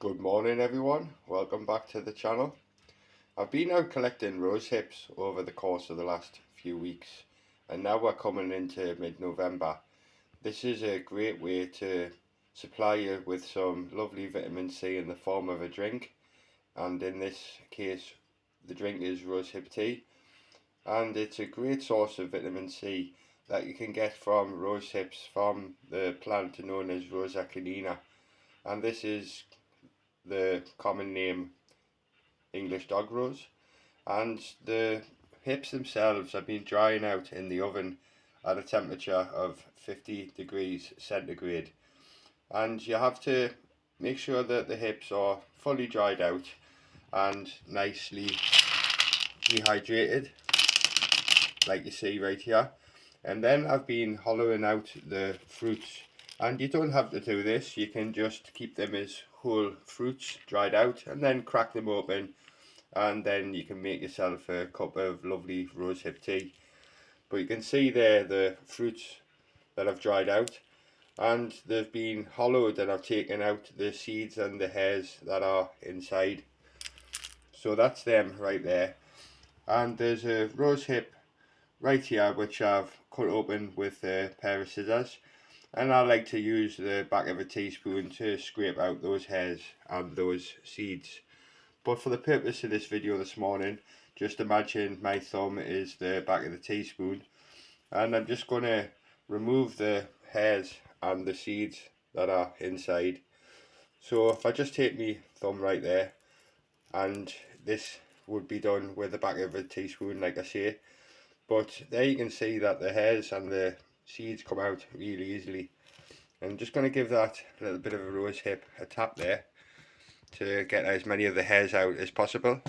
Good morning everyone, welcome back to the channel. I've been out collecting rose hips over the course of the last few weeks, and now we're coming into mid-November. This is a great way to supply you with some lovely vitamin C in the form of a drink, and in this case the drink is rose hip tea, and it's a great source of vitamin C that you can get from rose hips from the plant known as Rosa Canina, and this is the common name English dog rose, and the hips themselves have been drying out in the oven at a temperature of 50 degrees centigrade, and you have to make sure that the hips are fully dried out and nicely dehydrated like you see right here. And then I've been hollowing out the fruits, and you don't have to do this, you can just keep them as whole fruits dried out and then crack them open, and then you can make yourself a cup of lovely rosehip tea. But you can see there the fruits that I've dried out, and they've been hollowed, and I've taken out the seeds and the hairs that are inside. So that's them right there. And there's a rosehip right here which I've cut open with a pair of scissors, and I like to use the back of a teaspoon to scrape out those hairs and those seeds. But for the purpose of this video this morning, just imagine my thumb is the back of the teaspoon, and I'm just going to remove the hairs and the seeds that are inside. So if I just take my thumb right there, and this would be done with the back of a teaspoon like I say, but there you can see that the hairs and the seeds come out really easily. I'm just going to give that little bit of a rose hip a tap there to get as many of the hairs out as possible,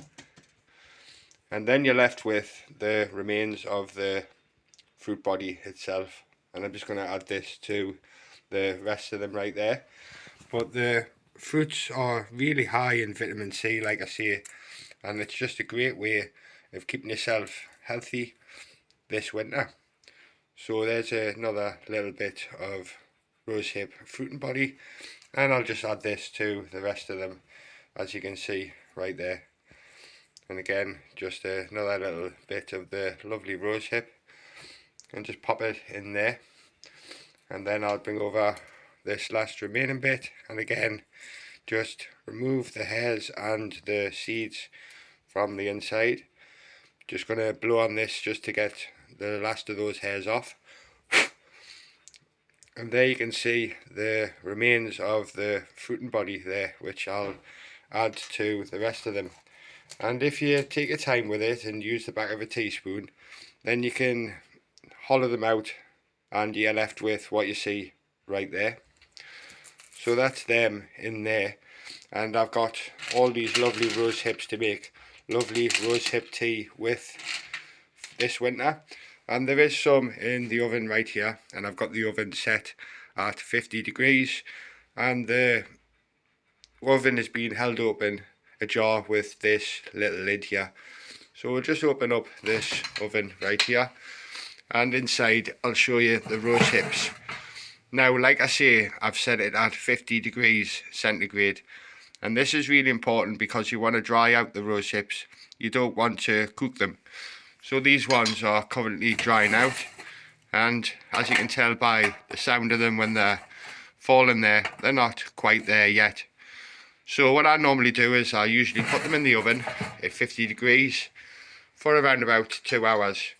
and then you're left with the remains of the fruit body itself, and I'm just going to add this to the rest of them right there. But the fruits are really high in vitamin C like I say, and it's just a great way of keeping yourself healthy this winter. So there's another little bit of rosehip fruit and body, and I'll just add this to the rest of them, as you can see right there. And again, just another little bit of the lovely rosehip, and just pop it in there. And then I'll bring over this last remaining bit, and again just remove the hairs and the seeds from the inside. Just going to blow on this just to get the last of those hairs off. And there you can see the remains of the fruit and body there, which I'll add to the rest of them. And if you take your time with it and use the back of a teaspoon, then you can hollow them out and you're left with what you see right there. So that's them in there, and I've got all these lovely rose hips to make lovely rose hip tea with this winter. And there is some in the oven right here, and I've got the oven set at 50 degrees, and the oven is being held open ajar with this little lid here. So we'll just open up this oven right here, and inside I'll show you the rose hips. Now like I say, I've set it at 50 degrees centigrade, and this is really important because you want to dry out the rose hips, you don't want to cook them. So these ones are currently drying out, and as you can tell by the sound of them when they're falling there, they're not quite there yet. So what I normally do is I usually put them in the oven at 50 degrees for around about 2 hours,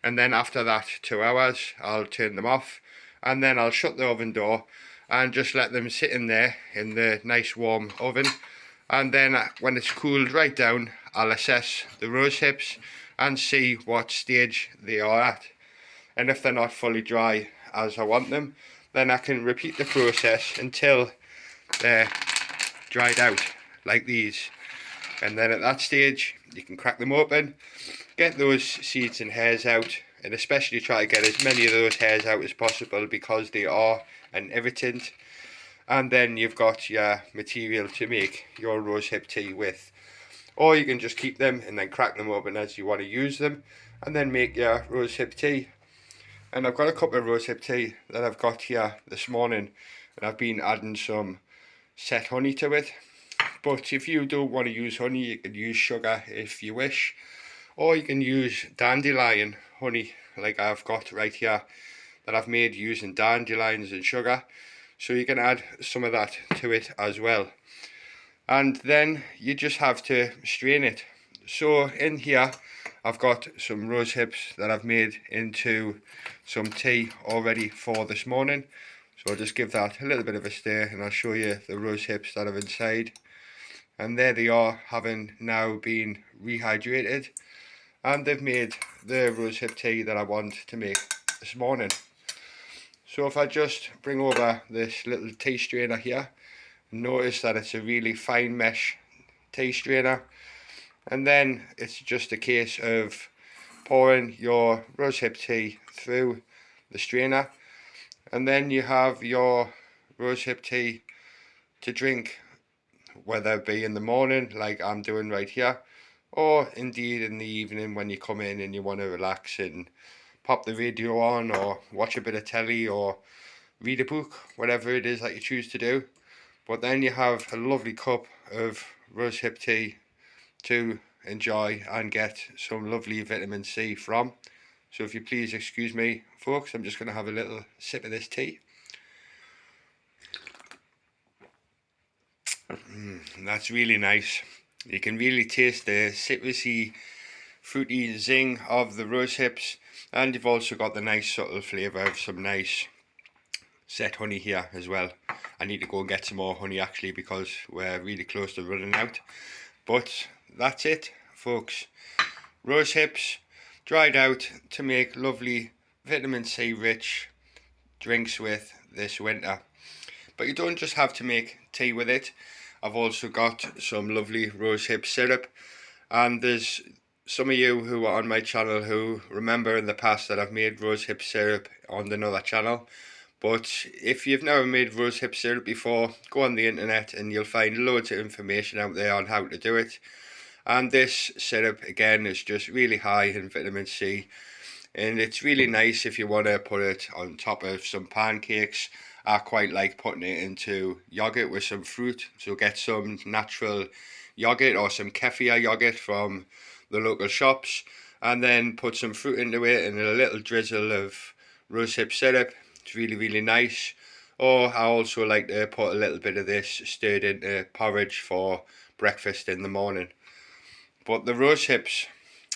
and then after that 2 hours I'll turn them off, and then I'll shut the oven door and just let them sit in there in the nice warm oven. And then when it's cooled right down, I'll assess the rose hips and see what stage they are at, and if they're not fully dry as I want them, then I can repeat the process until they're dried out like these. And then at that stage you can crack them open, get those seeds and hairs out, and especially try to get as many of those hairs out as possible because they are an irritant. And then you've got your material to make your rosehip tea with. Or you can just keep them and then crack them open as you want to use them, and then make your rosehip tea. And I've got a cup of rosehip tea that I've got here this morning, and I've been adding some set honey to it. But if you don't want to use honey, you can use sugar if you wish, or you can use dandelion honey like I've got right here that I've made using dandelions and sugar. So you can add some of that to it as well. And then you just have to strain it. So in here I've got some rose hips that I've made into some tea already for this morning. So I'll just give that a little bit of a stir and I'll show you the rose hips that are inside. And there they are, having now been rehydrated, and they've made the rose hip tea that I want to make this morning. So if I just bring over this little tea strainer here, notice that it's a really fine mesh tea strainer, and then it's just a case of pouring your rosehip tea through the strainer, and then you have your rosehip tea to drink, whether it be in the morning like I'm doing right here, or indeed in the evening when you come in and you want to relax and pop the radio on or watch a bit of telly or read a book, whatever it is that you choose to do. But then you have a lovely cup of rosehip tea to enjoy and get some lovely vitamin C from. So if you please excuse me, folks, I'm just going to have a little sip of this tea. That's really nice. You can really taste the citrusy, fruity zing of the rose hips, and you've also got the nice subtle flavour of some nice set honey here as well. I need to go and get some more honey actually because we're really close to running out. But that's it, folks. Rose hips dried out to make lovely vitamin C rich drinks with this winter. But you don't just have to make tea with it. I've also got some lovely rosehip syrup, and there's some of you who are on my channel who remember in the past that I've made rosehip syrup on another channel. But if you've never made rosehip syrup before, go on the internet and you'll find loads of information out there on how to do it. And this syrup again is just really high in vitamin C, and it's really nice if you want to put it on top of some pancakes. I quite like putting it into yogurt with some fruit, so get some natural yogurt or some kefir yogurt from the local shops, and then put some fruit into it and a little drizzle of rosehip syrup. It's really nice. Or I also like to put a little bit of this stirred into porridge for breakfast in the morning. But the rose hips,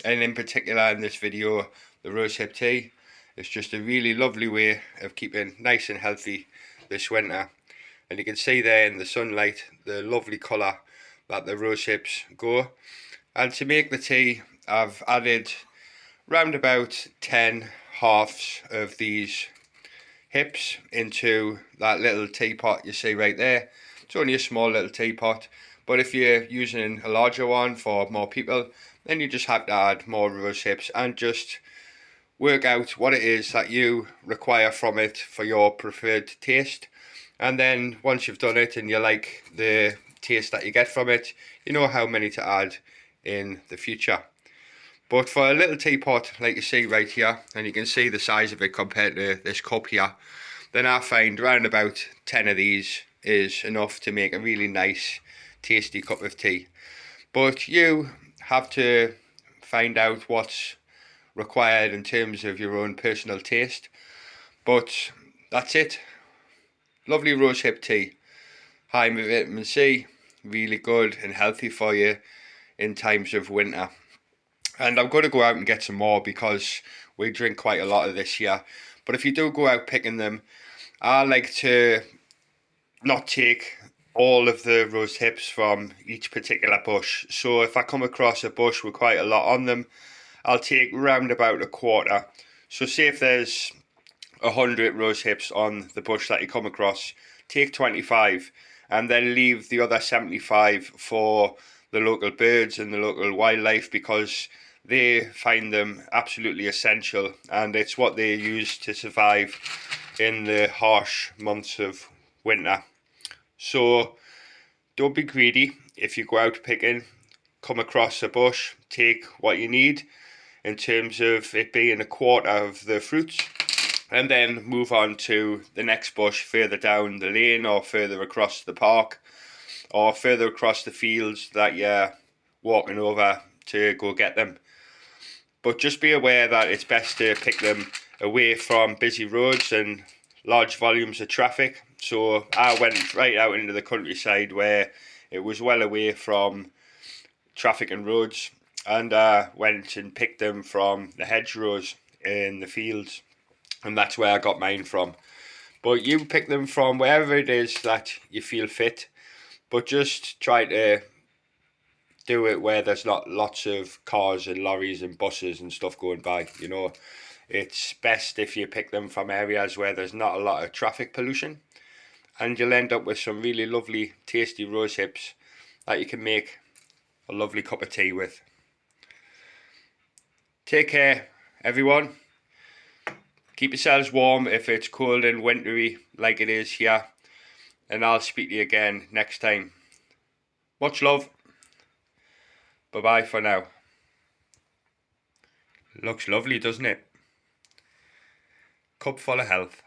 and in particular in this video, the rosehip tea, is just a really lovely way of keeping nice and healthy this winter. And you can see there in the sunlight the lovely colour that the rose hips go. And to make the tea, I've added round about 10 halves of these hips into that little teapot you see right there. It's only a small little teapot, but if you're using a larger one for more people, then you just have to add more rose hips and just work out what it is that you require from it for your preferred taste. And then once you've done it and you like the taste that you get from it, you know how many to add in the future. But for a little teapot like you see right here, and you can see the size of it compared to this cup here, then I find around about 10 of these is enough to make a really nice tasty cup of tea. But you have to find out what's required in terms of your own personal taste. But that's it. Lovely rosehip tea, high in vitamin C, really good and healthy for you in times of winter. And I'm going to go out and get some more because we drink quite a lot of this here. But if you do go out picking them, I like to not take all of the rose hips from each particular bush. So if I come across a bush with quite a lot on them, I'll take round about a quarter. So say if there's 100 rose hips on the bush that you come across, take 25 and then leave the other 75 for the local birds and the local wildlife, because they find them absolutely essential and it's what they use to survive in the harsh months of winter. So don't be greedy. If you go out picking, come across a bush, take what you need in terms of it being a quarter of the fruits, and then move on to the next bush further down the lane or further across the park, or further across the fields that you're walking over to go get them. But just be aware that it's best to pick them away from busy roads and large volumes of traffic. So I went right out into the countryside where it was well away from traffic and roads, and went and picked them from the hedgerows in the fields, and that's where I got mine from. But you pick them from wherever it is that you feel fit, but just try to do it where there's not lots of cars and lorries and buses and stuff going by. You know, it's best if you pick them from areas where there's not a lot of traffic pollution, and you'll end up with some really lovely tasty rose hips that you can make a lovely cup of tea with. Take care, everyone. Keep yourselves warm if it's cold and wintry like it is here, and I'll speak to you again next time. Much love. Bye bye for now. Looks lovely, doesn't it? Cup full of health.